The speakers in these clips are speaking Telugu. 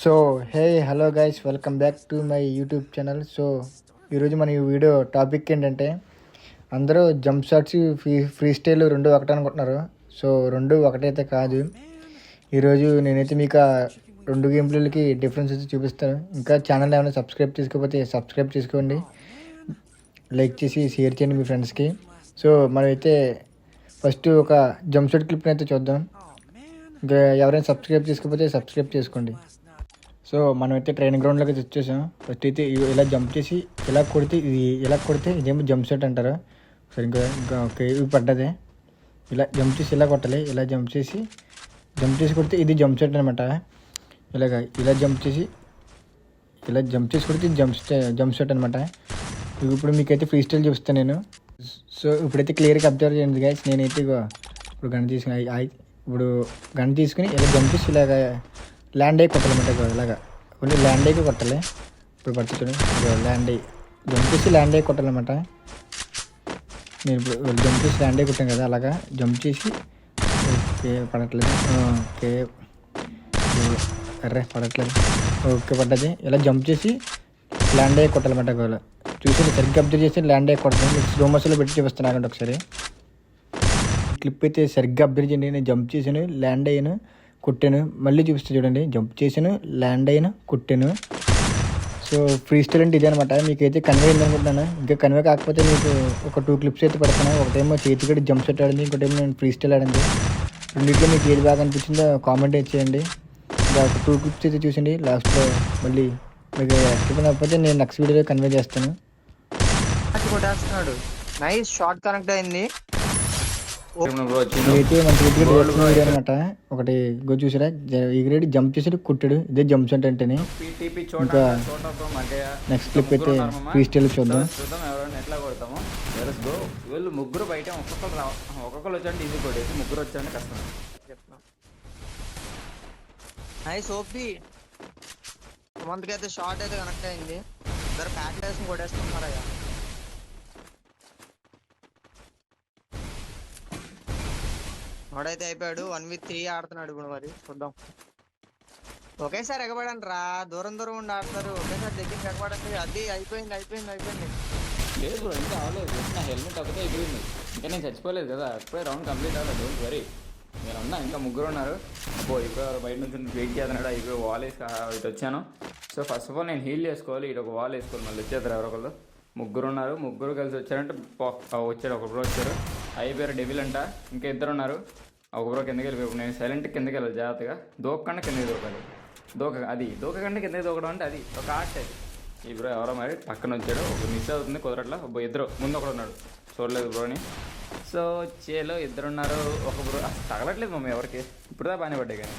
So hey hello guys, welcome back to my YouTube channel. So ఈరోజు మన ఈ వీడియో టాపిక్ ఏంటంటే, అందరూ జంప్ షాట్స్ ఫ్రీ స్టైల్ రెండు ఒకటే అనుకుంటున్నారు. సో రెండు ఒకటైతే కాదు. ఈరోజు నేనైతే మీకు రెండు గేమ్ ప్లేలకి డిఫరెన్స్ అయితే చూపిస్తాను. ఇంకా ఛానల్ ఏమైనా సబ్స్క్రైబ్ చేసుకోకపోతే సబ్స్క్రైబ్ చేసుకోండి, లైక్ చేసి షేర్ చేయండి మీ ఫ్రెండ్స్కి. సో మనమైతే ఫస్ట్ ఒక జంప్ షాట్ క్లిప్ని అయితే చూద్దాం. ఇంకా ఎవరైనా సబ్స్క్రైబ్ చేసుకోకపోతే సబ్స్క్రైబ్ చేసుకోండి. సో మనమైతే ట్రైనింగ్ గ్రౌండ్లోకి వచ్చేసాం. ఫస్ట్ అయితే ఇలా జంప్ చేసి ఇలా కొడితే ఇదేమో జంప్ షాట్ అంటారు. సరే ఇంకా ఓకే, ఇవి పడ్డదే. ఇలా జంప్ చేసి ఇలా కొట్టాలి. ఇలా జంప్ చేసి కొడితే ఇది జంప్ షాట్ అనమాట. ఇలా జంప్ చేసి కొడితే జంప్ షాట్ అనమాట. ఇప్పుడు మీకైతే ఫ్రీ స్టైల్ చూపిస్తాను నేను. సో ఇప్పుడైతే క్లియర్గా అబ్జర్వ్ చేయండి గైస్. నేనైతే ఇప్పుడు గన్ తీసుకుని ఇలా జంప్ చేసి ఇలాగ ల్యాండ్ అయ్యి కొట్టాలన్నమాట. ఇలాగా కొన్ని ల్యాండ్ అయ్యి కొట్టాలి. ఇప్పుడు పడుతుంది ల్యాండ్ అయ్యి జంప్ చేసి ల్యాండ్ అయ్యి కొట్టాలన్నమాట. నేను ఇప్పుడు జంప్ చేసి ల్యాండ్ అయ్యి కొట్టాను కదా, అలాగా జంప్ చేసి ఓకే పడట్లేదు. ఓకే అర్రే పడట్లేదు. ఓకే పడ్డది. ఇలా జంప్ చేసి ల్యాండ్ అయ్యి కొట్టాలన్నమాట. గోల చూసి సరిగ్గా అబ్జర్వ్ చేసి ల్యాండ్ అయ్యి కొడతాను. మీకు స్లో మోషన్లో పెట్టి చూపిస్తున్నాను ఒకసారి. క్లిప్ అయితే సరిగ్గా అబ్జర్వ్ చేయండి. నేను జంప్ చేసాను, ల్యాండ్ అయ్యాను, కొట్టాను. మళ్ళీ చూపిస్తే చూడండి, జంప్ చేసాను, ల్యాండ్ అయిన కొట్టాను. సో ఫ్రీ స్టైల్ అంటే ఇదే అనమాట. మీకైతే కన్వే అయింది అనుకుంటున్నాను. ఇంకా కన్వే కాకపోతే మీకు ఒక 2 క్లిప్స్ అయితే పెడతాను. ఒకటేమో చేతికడి జంప్ షాట్ ఆడింది, ఇంకోటేమో నేను ఫ్రీ స్టైల్ ఆడింది. రెండింటిలో మీకు ఏది బాగా అనిపించిందో కామెంట్ చేయండి. ఇంకా ఒక 2 క్లిప్స్ అయితే చూసండి. లాస్ట్లో మళ్ళీ మీకు యాక్టివ్ కాకపోతే నేను నెక్స్ట్ వీడియోలో కన్వే చేస్తాను. నైస్ షార్ట్ కనెక్ట్ అయింది. అయితే మంచి వీడియో అనమాట. ఒకటి చూసారా, ఈ గ్రేడ్ జంప్ చేసాడు కొట్టాడు. ఇదే జంప్ షాట్ అంటేనే. ఇంకా నెక్స్ట్ క్లిప్ అయితే ఫ్రీ స్టైల్ చూద్దాం. ఎట్లా కొడతాము. వీళ్ళు ముగ్గురు బయట ఒక్కొక్కరు వచ్చారంటే ఈజీ కొట్టేసి, ముగ్గురు వచ్చారంటే కష్టం. Nice OP. మంత్కి షార్ట్ అయితే కనెక్ట్ అయింది. ఇద్దరు ప్యాక్ వేసుకుని కొట్టేస్తున్నారయ్యా. వాడైతే అయిపోయాడు. 1v3 ఆడుతున్నాడు ఇప్పుడు. మరి చూద్దాం. ఒకేసారి ఎగబడండి రా, దూరం ఉండి ఆడతారు. ఒకేసారి దగ్గరికి ఎగబడండి. అది అయిపోయింది. లేదు బ్రో, ఇంకా అవ్వలేదు. నా హెల్మెట్ ఒకటే అయిపోయింది. ఇంకా నేను చచ్చిపోలేదు కదా, ఇప్పుడే రౌండ్ కంప్లీట్ అవ్వలేదు. డోంట్ వరీ, నేను ఉన్నా. ఇంకా ముగ్గురు ఉన్నారు. ఇప్పుడు బయట నుంచి వెయిట్ చేస్తున్నాడు. ఇప్పుడు వాల్ వేసి ఇటు వచ్చాను. సో ఫస్ట్ ఆఫ్ ఆల్ నేను హీల్ చేసుకోవాలి. ఇటు ఒక వాల్ వేసుకోవాలి. మళ్ళీ వచ్చేద్దరు ఎవరొకళ్ళు. ముగ్గురు ఉన్నారు. ముగ్గురు కలిసి వచ్చారంటే వచ్చాడు. ఒక బ్రో వచ్చారు, అయిపోయారు డెవిల్ అంట. ఇంకా ఇద్దరు ఉన్నారు. ఒక బ్రో కిందకి వెళ్ళిపోయి, నేను సైలెంట్ కిందకి వెళ్ళాలి జాగ్రత్తగా. దూకకుండా కిందకి దూకాలి. దూకకుండా కిందకి దూకడం అంటే అది ఒక ఆర్ట్. అది ఈ బ్రో ఎవరో మరి పక్కన వచ్చాడు. ఒక మిస్ అవుతుంది, కుదరట్లా. ఇద్దరు ముందు ఒకడు ఉన్నాడు, చూడలేదు బ్రోని. సో చేలో ఇద్దరున్నారు. ఒక బ్రో తగలట్లేదు మమ్మీ ఎవరికి. ఇప్పుడుదా బాగానే పడ్డాయి కానీ.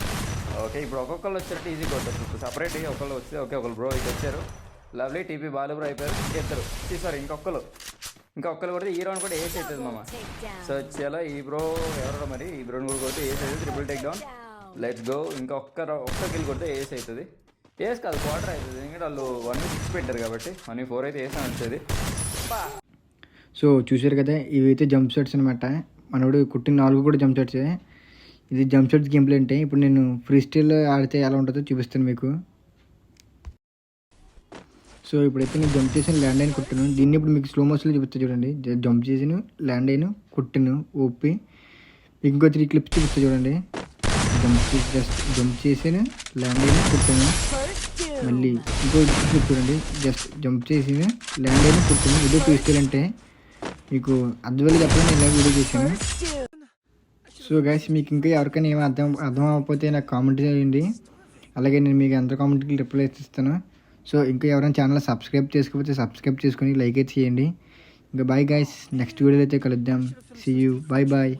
ఓకే, ఇప్పుడు ఒక్కొక్కళ్ళు వచ్చారంటే ఈజీ కొట్టచ్చు. సపరేట్గా ఒకళ్ళు వస్తే ఓకే. ఒకళ్ళు బ్రో ఇటు వచ్చారు. లవ్లీ టీపీ బాలు బ్రో అయిపోయారు. ఇద్దరు సారీ ఇంకొకరు కొడితే ఈ రౌండ్ కూడా ఏస్ అవుతుంది మామ. సో వచ్చేలా ఈ బ్రో ఎవరో మరి, ఈ బ్రోని కూడా కొడితే ఏస్ అవుతుంది. Triple take down, let's go. ఇంకా ఒక్క కిల్ కొడితే ఏస్ అవుతుంది. ఏస్ కాదు, క్వార్టర్ అవుతుంది. ఎందుకంటే వాళ్ళు 1v6 పెట్టారు కాబట్టి. 1v4 అయితే ఏస్ వచ్చేది. సో చూసారు కదా, ఇవైతే జంప్ షాట్స్ అనమాట. మనోడు కుట్టిన 4 కూడా జంప్ షాట్సే. ఇది జంప్ షాట్స్ గేమ్ ప్లే అంటే. ఇప్పుడు నేను ఫ్రీ స్టైల్ ఆడితే ఎలా ఉంటుందో చూపిస్తాను మీకు. సో ఇప్పుడైతే నేను జంప్ చేసి ల్యాండ్ అయిన కొట్టాను. దీన్ని ఇప్పుడు మీకు స్లో మోషన్లో చూపిస్తా చూడండి. జంప్ చేసాను, ల్యాండ్ అయిన కొట్టాను, ఓపి. ఇంకో 3 క్లిప్స్ చూపిస్తా చూడండి. జంప్ చేసాను, ల్యాండ్ అయిన కొట్టాను. మళ్ళీ ఇంకో క్లిప్ చూడండి. జస్ట్ జంప్ చేసాను, ల్యాండ్ అయిన కొట్టాను. ఇదే ఫ్రీ స్టైల్ అంటే. మీకు అర్థం చెప్పడం నేను ఇలా వీడియో చేశాను. సో గైస్, మీకు ఇంకా ఎవరికైనా ఏమీ అర్థం అవ్వకపోతే నాకు కామెంట్ చేయండి. అలాగే నేను మీకు ఎంత కామెంట్కి రిప్లై ఇస్తాను. సో ఇంకా ఎవరైనా ఛానల్ సబ్స్క్రైబ్ చేసుకోకపోతే సబ్స్క్రైబ్ చేసుకొని లైక్ అయితే చేయండి. ఇంకా బాయ్ గైస్, నెక్స్ట్ వీడియోలో అయితే కలుద్దాం. See you, bye.